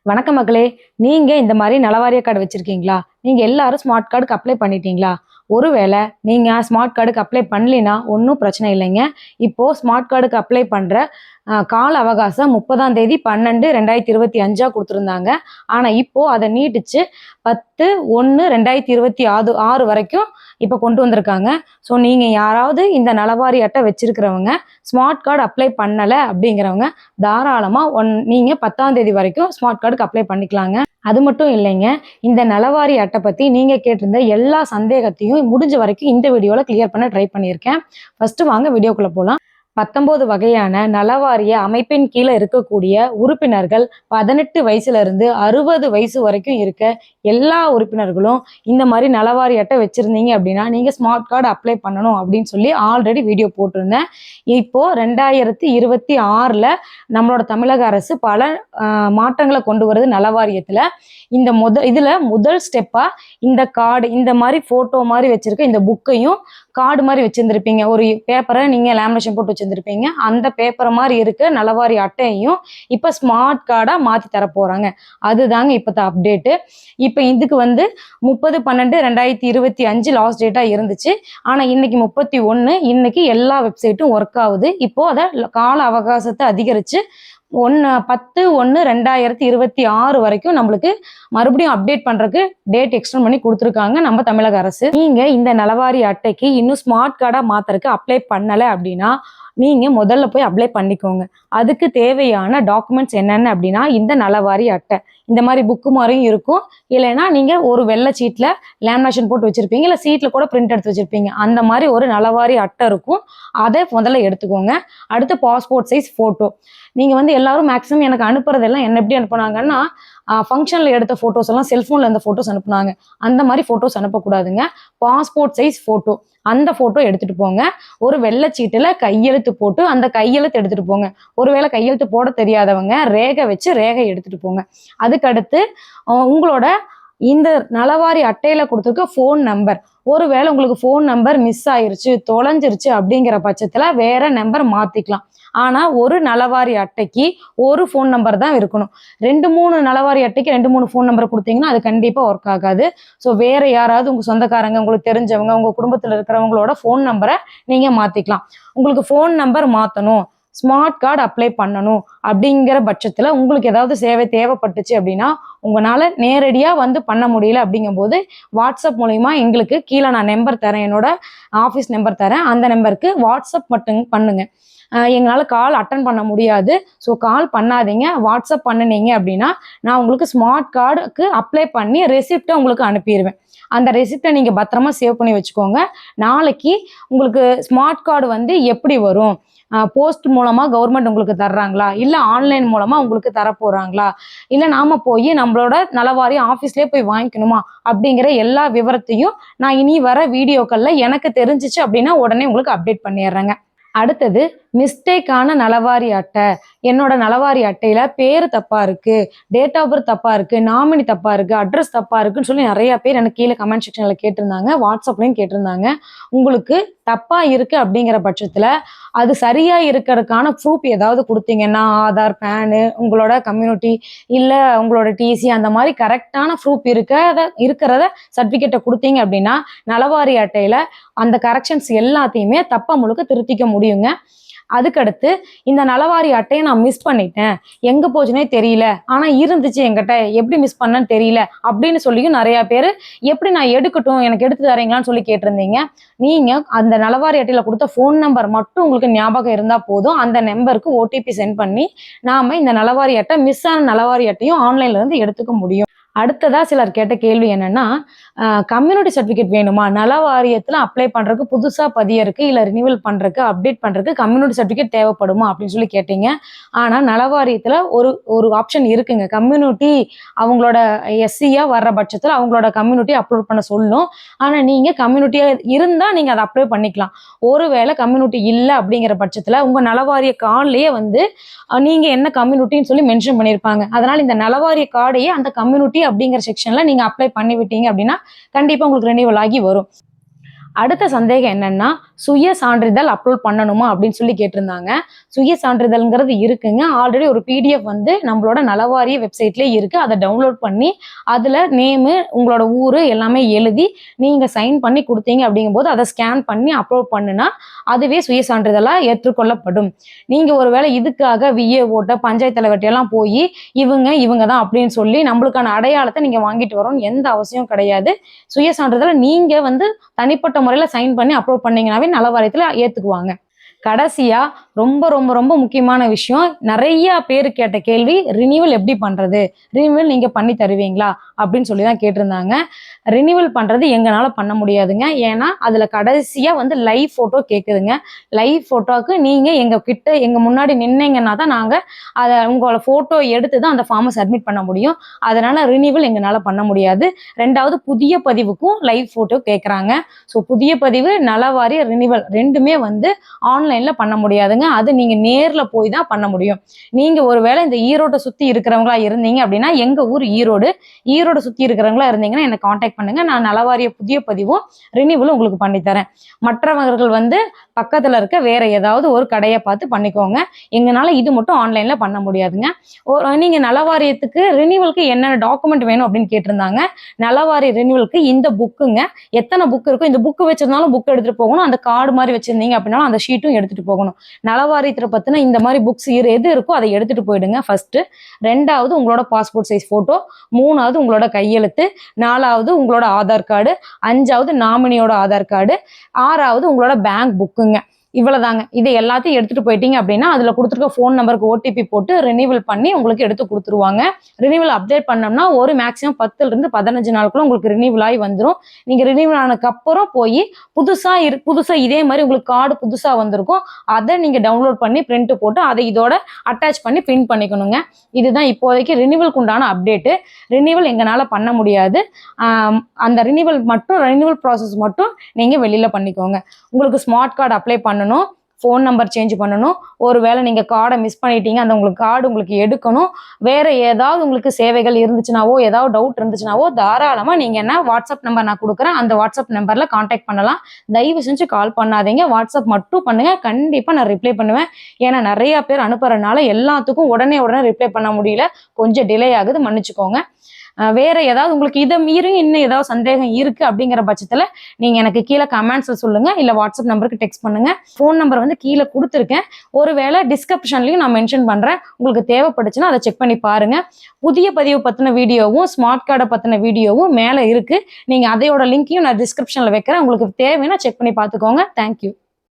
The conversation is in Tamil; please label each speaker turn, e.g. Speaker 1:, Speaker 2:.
Speaker 1: வணக்கம் மக்களே. நீங்க இந்த மாதிரி நலவாரிய கார்டு வச்சிருக்கீங்களா? நீங்க எல்லாரும் ஸ்மார்ட் கார்டுக்கு அப்ளை பண்ணிட்டீங்களா? ஒருவேளை நீங்க ஸ்மார்ட் கார்டுக்கு அப்ளை பண்ணலினா ஒன்றும் பிரச்சனை இல்லைங்க. இப்போ ஸ்மார்ட் கார்டுக்கு அப்ளை பண்ற கால அவகாசம் 30ஆம் தேதி 12/2025 கொடுத்துருந்தாங்க. ஆனா இப்போ அதை நீட்டிச்சு 10/1/2026 வரைக்கும் இப்போ கொண்டு வந்திருக்காங்க. ஸோ நீங்க யாராவது இந்த நலவாரி அட்டை வச்சிருக்கிறவங்க ஸ்மார்ட் கார்டு அப்ளை பண்ணல அப்படிங்கிறவங்க தாராளமா நீங்க 10ஆம் தேதி வரைக்கும் ஸ்மார்ட் கார்டுக்கு அப்ளை பண்ணிக்கலாங்க. அது மட்டும் இல்லைங்க, இந்த நலவாரி அட்டை பத்தி நீங்க கேட்டிருந்த எல்லா சந்தேகத்தையும் முடிஞ்ச வரைக்கும் இந்த வீடியோல கிளியர் பண்ண ட்ரை பண்ணியிருக்கேன். ஃபர்ஸ்ட் வாங்க வீடியோக்குள்ள போலாம். 19 வகையான நலவாரிய அமைப்பின் கீழே இருக்கக்கூடிய உறுப்பினர்கள் 18 வயசுல இருந்து 60 வயசு வரைக்கும் இருக்க எல்லா உறுப்பினர்களும் இந்த மாதிரி நலவாரி அட்டை வச்சிருந்தீங்க அப்படின்னா நீங்க ஸ்மார்ட் கார்டு அப்ளை பண்ணணும் அப்படின்னு சொல்லி ஆல்ரெடி வீடியோ போட்டிருந்தேன். இப்போ 2026ல நம்மளோட தமிழக அரசு பல மாற்றங்களை கொண்டு வருது நலவாரியத்துல. இதுல முதல் ஸ்டெப்பா இந்த கார்டு, இந்த மாதிரி போட்டோ மாதிரி வச்சிருக்க இந்த புக்கையும் கார்டு மாதிரி வச்சிருந்திருப்பீங்க. ஒரு பேப்பரை நீங்க லேமினேஷன் போட்டு வச்சிருந்திருப்பீங்க. அந்த பேப்பர் மாதிரி இருக்க நலவாரி அட்டையையும் இப்ப ஸ்மார்ட் கார்டா மாத்தி தர போறாங்க. அதுதாங்க இப்ப அப்டேட்டு. இப்ப இதுக்கு 30/12/2025 லாஸ்ட் டேட்டா இருந்துச்சு. ஆனா இன்னைக்கு 31. இன்னைக்கு எல்லா வெப்சைட்டும் ஒர்க் ஆகுது. இப்போ அதை கால அவகாசத்தை அதிகரிச்சு 10/1/2026 வரைக்கும் நம்மளுக்கு மறுபடியும் அப்டேட் பண்றதுக்கு டேட் எக்ஸ்டெண்ட் பண்ணி கொடுத்துருக்காங்க நம்ம தமிழக அரசு. நீங்க இந்த நலவாரி அட்டைக்கு இன்னும் ஸ்மார்ட் கார்டா மாத்துறதுக்கு அப்ளை பண்ணல அப்படின்னா நீங்க முதல்ல போய் அப்ளை பண்ணிக்கோங்க. அதுக்கு தேவையான டாக்குமெண்ட்ஸ் என்னென்ன அப்படின்னா இந்த நலவாரி அட்டை, இந்த மாதிரி புக்கு மாதிரியும் இருக்கும். இல்லைன்னா நீங்க ஒரு வெள்ளை சீட்ல லேமினேஷன் போட்டு வச்சிருப்பீங்க, இல்லை சீட்ல கூட பிரிண்ட் எடுத்து வச்சிருப்பீங்க. அந்த மாதிரி ஒரு நலவாரி அட்டை இருக்கும். அதை முதல்ல எடுத்துக்கோங்க. அடுத்து பாஸ்போர்ட் சைஸ் போட்டோ. நீங்க எல்லாரும் மேக்ஸிமம் எனக்கு அனுப்புறதெல்லாம் என்ன எப்படி அனுப்புனாங்கன்னா ஃபங்க்ஷனில் எடுத்த ஃபோட்டோஸ் எல்லாம் செல்ஃபோனில் இருந்த ஃபோட்டோஸ் அனுப்புனாங்க. அந்த மாதிரி ஃபோட்டோஸ் அனுப்பக்கூடாதுங்க. பாஸ்போர்ட் சைஸ் ஃபோட்டோ, அந்த ஃபோட்டோ எடுத்துகிட்டு போங்க. ஒரு வெள்ளைச்சீட்டில் கையெழுத்து போட்டு அந்த கையெழுத்து எடுத்துகிட்டு போங்க. ஒருவேளை கையெழுத்து போட தெரியாதவங்க ரேகை வச்சு ரேகை எடுத்துகிட்டு போங்க. அதுக்கடுத்து உங்களோட இந்த நலவாரி அட்டையில கொடுத்துருக்க ஃபோன் நம்பர், ஒருவேளை உங்களுக்கு ஃபோன் நம்பர் மிஸ் ஆயிருச்சு, தொலைஞ்சிருச்சு அப்படிங்கிற பட்சத்தில் வேற நம்பர் மாற்றிக்கலாம். ஆனால் ஒரு நலவாரி அட்டைக்கு ஒரு ஃபோன் நம்பர் தான் இருக்கணும். 2-3 நலவாரி அட்டைக்கு 2-3 ஃபோன் நம்பர் கொடுத்தீங்கன்னா அது கண்டிப்பாக ஒர்க் ஆகாது. ஸோ வேற யாராவது உங்கள் சொந்தக்காரங்க, உங்களுக்கு தெரிஞ்சவங்க, உங்கள் குடும்பத்தில் இருக்கிறவங்களோட ஃபோன் நம்பரை நீங்கள் மாற்றிக்கலாம். உங்களுக்கு ஃபோன் நம்பர் மாற்றணும், ஸ்மார்ட் கார்டு அப்ளை பண்ணணும் அப்படிங்கிற பட்சத்தில் உங்களுக்கு ஏதாவது சேவை தேவைப்பட்டுச்சு அப்படின்னா உங்களால் நேரடியாக பண்ண முடியல அப்படிங்கும்போது வாட்ஸ்அப் மூலிமா எங்களுக்கு கீழே நான் நம்பர் தரேன், என்னோட ஆஃபீஸ் நம்பர் தரேன். அந்த நம்பருக்கு வாட்ஸ்அப் மட்டும் பண்ணுங்க. எங்களால் கால் அட்டன் பண்ண முடியாது. ஸோ கால் பண்ணாதீங்க. வாட்ஸ்அப் பண்ணினீங்க அப்படின்னா நான் உங்களுக்கு ஸ்மார்ட் கார்டுக்கு அப்ளை பண்ணி ரெசிப்டை உங்களுக்கு அனுப்பிடுவேன். அந்த ரெசிப்டை நீங்கள் பத்திரமா சேவ் பண்ணி வச்சுக்கோங்க. நாளைக்கு உங்களுக்கு ஸ்மார்ட் கார்டு எப்படி வரும், போஸ்ட் மூலமாக கவர்மெண்ட் உங்களுக்கு தர்றாங்களா, இல்லை ஆன்லைன் மூலமாக உங்களுக்கு தரப்போகிறாங்களா, இல்லை நாம் போய் நம்மளோட நலவாரி ஆஃபீஸ்லேயே போய் வாங்கிக்கணுமா அப்படிங்கிற எல்லா விவரத்தையும் நான் இனி வர வீடியோக்களில் எனக்கு தெரிஞ்சிச்சு அப்படின்னா உடனே உங்களுக்கு அப்டேட் பண்ணிடுறேங்க. அடுத்தது மிஸ்டேக்கான நலவாரி அட்டை. என்னோட நலவாரி அட்டையில பேரு தப்பா இருக்கு, டேட் ஆஃப் பர்த் தப்பா இருக்கு, நாமினி தப்பா இருக்கு, அட்ரஸ் தப்பா இருக்குன்னு சொல்லி நிறைய பேர் எனக்கு கீழே கமெண்ட் செக்ஷன்ல கேட்டிருந்தாங்க, வாட்ஸ்அப்லயும் கேட்டிருந்தாங்க. உங்களுக்கு தப்பா இருக்கு அப்படிங்கிற பட்சத்துல அது சரியா இருக்கிறதுக்கான ப்ரூஃப் ஏதாவது கொடுத்தீங்கன்னா ஆதார், பேனு, உங்களோட கம்யூனிட்டி, இல்ல உங்களோட டிசி, அந்த மாதிரி கரெக்டான ப்ரூஃப் இருக்கிறத சர்டிபிகேட்டை கொடுத்தீங்க அப்படின்னா நலவாரி அட்டையில அந்த கரெக்ஷன்ஸ் எல்லாத்தையுமே தப்பா முழுக்க திருத்திக்க முடியுங்க. அதுக்கடுத்து இந்த நலவாரி அட்டையை நான் மிஸ் பண்ணிட்டேன், எங்க போச்சுனே தெரியல, ஆனா இருந்துச்சு என்கிட்ட, எப்படி மிஸ் பண்ணேன்னு தெரியல அப்படின்னு சொல்லியும் நிறைய பேர் எப்படி நான் எடுக்கட்டும், எனக்கு எடுத்து தரீங்களான்னு சொல்லி கேட்டிருந்தீங்க. நீங்க அந்த நலவாரி அட்டையில கொடுத்த ஃபோன் நம்பர் மட்டும் உங்களுக்கு ஞாபகம் இருந்தா போதும். அந்த நம்பருக்கு ஓடிபி சென்ட் பண்ணி நாம இந்த நலவாரி அட்டை, மிஸ் ஆன நலவாரி அட்டையும் ஆன்லைன்ல இருந்து எடுத்துக்க முடியும். அடுத்ததா சிலர் கேட்ட கேள்வி என்னன்னா, கம்யூனிட்டி சர்டிஃபிகேட் வேணுமா, நல வாரியத்துல அப்ளை பண்றதுக்கு, புதுசா பதியறதுக்கு, இல்ல ரினிவல் பண்றதுக்கு, அப்டேட் பண்றதுக்கு கம்யூனிட்டி சர்டிஃபிகேட் தேவைப்படுமா அப்படின்னு சொல்லி கேட்டீங்க. ஆனா நல வாரியத்துல ஒரு ஆப்ஷன் இருக்குங்க. கம்யூனிட்டி அவங்களோட எஸ்சியா வர்ற பட்சத்துல அவங்களோட கம்யூனிட்டி அப்லோட் பண்ண சொல்லும். ஆனா நீங்க கம்யூனிட்டியா இருந்தா நீங்க அதை அப்ளை பண்ணிக்கலாம். ஒருவேளை கம்யூனிட்டி இல்லை அப்படிங்கிற பட்சத்துல உங்க நலவாரிய கார்டுலயே நீங்க என்ன கம்யூனிட்டின்னு சொல்லி மென்ஷன் பண்ணியிருப்பாங்க. அதனால இந்த நலவாரிய கார்டையே அந்த கம்யூனிட்டி அப்படிங்கிற செக்ஷன்ல நீங்க அப்ளை பண்ணி விட்டீங்க அப்படின்னா கண்டிப்பா உங்களுக்கு ரெனியூவல் ஆகி வரும். அடுத்த சந்தேகம் என்னன்னா, சுய சான்றிதழ் அப்லோட் பண்ணணுமா அப்படின்னு சொல்லி கேட்டிருந்தாங்க. சுய சான்றிதழ்ங்கிறது இருக்குங்க. ஆல்ரெடி ஒரு பிடிஎஃப் வந்து நம்மளோட நலவாரிய வெப்சைட்லயே இருக்கு. அதை டவுன்லோட் பண்ணி அதுல நேமு, உங்களோட ஊரு எல்லாமே எழுதி நீங்க சைன் பண்ணி கொடுத்தீங்க அப்படிங்கும்போது அதை ஸ்கேன் பண்ணி அப்லோட் பண்ணுனா அதுவே சுய சான்றிதழா ஏற்றுக்கொள்ளப்படும். நீங்க ஒருவேளை இதுக்காக விஏஓட்ட பஞ்சாயத்து தலைவர்கிட்ட எல்லாம் போய் இவங்க தான் அப்படின்னு சொல்லி நம்மளுக்கான அடையாளத்தை நீங்க வாங்கிட்டு வரணும்னு எந்த அவசியம் கிடையாது. சுய சான்றிதழை நீங்க வந்து தனிப்பட்ட முறையில சைன் பண்ணி அப்லோட் பண்ணீங்கன்னாவே நல வாரியத்துல ஏத்துக்குவாங்க. கடைசியா ரொம்ப ரொம்ப ரொம்ப முக்கியமான விஷயம், நிறைய பேர் கேட்ட கேள்வி, ரினிவல் எப்படி பண்றது? ரினிவல் நீங்க பண்ணி தருவீங்களா? அப்படின்னு சொல்லி தான் கேட்டிருந்தாங்க. ரினிவல் பண்றது எங்கனால பண்ண முடியாதுங்க. ஏன்னா அதுல கடைசியா வந்து லைவ் போட்டோ கேக்குதுங்க. லைவ் போட்டோக்கு நீங்க எங்க முன்னாடி நின்னீங்கன்னா தான் நாங்க உங்களோட போட்டோ எடுத்து தான் அந்த ஃபார்மை சப்மிட் பண்ண முடியும். அதனால ரினிவல் எங்கனால பண்ண முடியாது. ரெண்டாவது, புதிய பதிவுக்கும் லைவ் போட்டோ கேட்குறாங்க. ஸோ புதிய பதிவு, நலவாரிய ரினிவல் ரெண்டுமே வந்து ஆன்லைன்ல பண்ண முடியாதுங்க. அது நீங்க நேர்ல போய் தான் பண்ண முடியும். நீங்க ஒருவேளை இந்த ஈரோட்டை சுத்தி இருக்கிறவங்களா இருந்தீங்க அப்படின்னா, எங்க ஊர் ஈரோடு சுத்தி இருக்கிறவங்களா இருந்தீங்கன்னா என்ன காண்டாக்ட் பண்ணுங்க. நான் நலவாரிய புதிய பதிவும் ரினிவலும் உங்களுக்கு பண்ணித்தரேன். மற்றவர்கள் வந்து பக்கத்துல இருக்க வேற ஏதாவது ஒரு கடையை பார்த்து பண்ணிக்கோங்க. எங்கனால இது மட்டும் ஆன்லைன்ல பண்ண முடியாதுங்க. நீங்க நலவாரியத்துக்கு ரினிவலுக்கு என்னென்ன டாக்குமெண்ட் வேணும் அப்படின்னு கேட்டிருந்தாங்க. நலவாரிய ரினிவலுக்கு இந்த புக்குங்க, எத்தனை புக் இருக்கும், இந்த புக்கு வச்சிருந்தாலும் புக் எடுத்துட்டு போகணும், அந்த கார்டு மாதிரி வச்சிருந்தீங்க அப்படின்னாலும் அந்த ஷீட்டும் எடுத்துட்டு போகணும். நலவாரியத்தை பத்தின இந்த மாதிரி புக்ஸ் எது இருக்கோ அதை எடுத்துட்டு போயிடுங்க ஃபர்ஸ்ட். ரெண்டாவது, உங்களோட பாஸ்போர்ட் சைஸ் போட்டோ. மூணாவது, உங்களோட கையெழுத்து. நாலாவது, உங்களோட ஆதார் கார்டு. அஞ்சாவது, நாமினியோட ஆதார் கார்டு. ஆறாவது, உங்களோட பேங்க் புக்குங்க. இவ்வளவுதாங்க. இதை எல்லாத்தையும் எடுத்துட்டு போயிட்டீங்க அப்படின்னா அதுல கொடுத்துருக்க ஃபோன் நம்பருக்கு ஓடிபி போட்டு ரினிவல் பண்ணி உங்களுக்கு எடுத்து கொடுத்துருவாங்க. ரினிவல் அப்டேட் பண்ணோம்னா ஒரு மேக்ஸிமம் 10-15 நாளுக்குள்ள உங்களுக்கு ரினிவல் ஆகி வந்துடும். நீங்க ரினிவல் ஆனதுக்கு அப்புறம் போய் புதுசா இதே மாதிரி உங்களுக்கு கார்டு புதுசா வந்திருக்கும், அதை நீங்க டவுன்லோட் பண்ணி பிரிண்ட் போட்டு அதை இதோட அட்டாச் பண்ணி பிரிண்ட் பண்ணிக்கணுங்க. இதுதான் இப்போதைக்கு ரினிவலுக்கு உண்டான அப்டேட்டு. ரினிவல் எங்கனால பண்ண முடியாது. அந்த ரினிவல் ப்ராசஸ் மட்டும் நீங்க வெளியில பண்ணிக்கோங்க. உங்களுக்கு ஸ்மார்ட் கார்டு அப்ளை பண்ணணும், ஃபோன் நம்பர் சேஞ்ச் பண்ணணும், ஒருவேளை நீங்க கார்டை மிஸ் பண்ணிட்டீங்க, அந்த கார்டு உங்களுக்கு எடுக்கணும், வேற ஏதாவது உங்களுக்கு சேவைகள் இருந்துச்சுனாவோ, ஏதாவது டவுட் இருந்துச்சுனாவோ தாராளமா நீங்க என்ன வாட்ஸ்அப் நம்பர் நான் கொடுக்குறேன், அந்த வாட்ஸ்அப் நம்பர்ல கான்டாக்ட் பண்ணலாம். தயவு செஞ்சு கால் பண்ணாதீங்க, வாட்ஸ்அப் மட்டும் பண்ணுங்க. கண்டிப்பா நான் ரிப்ளை பண்ணுவேன். ஏன்னா நிறைய பேர் அனுப்புறதுனால எல்லாத்துக்கும் உடனே ரிப்ளை பண்ண முடியல, கொஞ்சம் டிலே ஆகுது, மன்னிச்சுக்கோங்க. வேற ஏதாவது உங்களுக்கு இதை மீறி இன்னும் ஏதாவது சந்தேகம் இருக்கு அப்படிங்கிற பட்சத்துல நீங்க எனக்கு கீழே கமெண்ட்ஸ்ல சொல்லுங்க, இல்ல வாட்ஸ்அப் நம்பருக்கு டெக்ஸ்ட் பண்ணுங்க. ஃபோன் நம்பர் வந்து கீழே கொடுத்துருக்கேன், ஒருவேளை டிஸ்கிரிப்ஷன்லயும் நான் மென்ஷன் பண்றேன். உங்களுக்கு தேவைப்பட்டுச்சுன்னா அதை செக் பண்ணி பாருங்க. புதிய பதிவு பத்தின வீடியோவும் ஸ்மார்ட் கார்டை பத்தின வீடியோவும் மேல இருக்கு. நீங்க அதையோட லிங்கையும் நான் டிஸ்கிரிப்ஷன்ல வைக்கிறேன். உங்களுக்கு தேவைன்னா செக் பண்ணி பார்த்துக்கோங்க. தேங்க்யூ.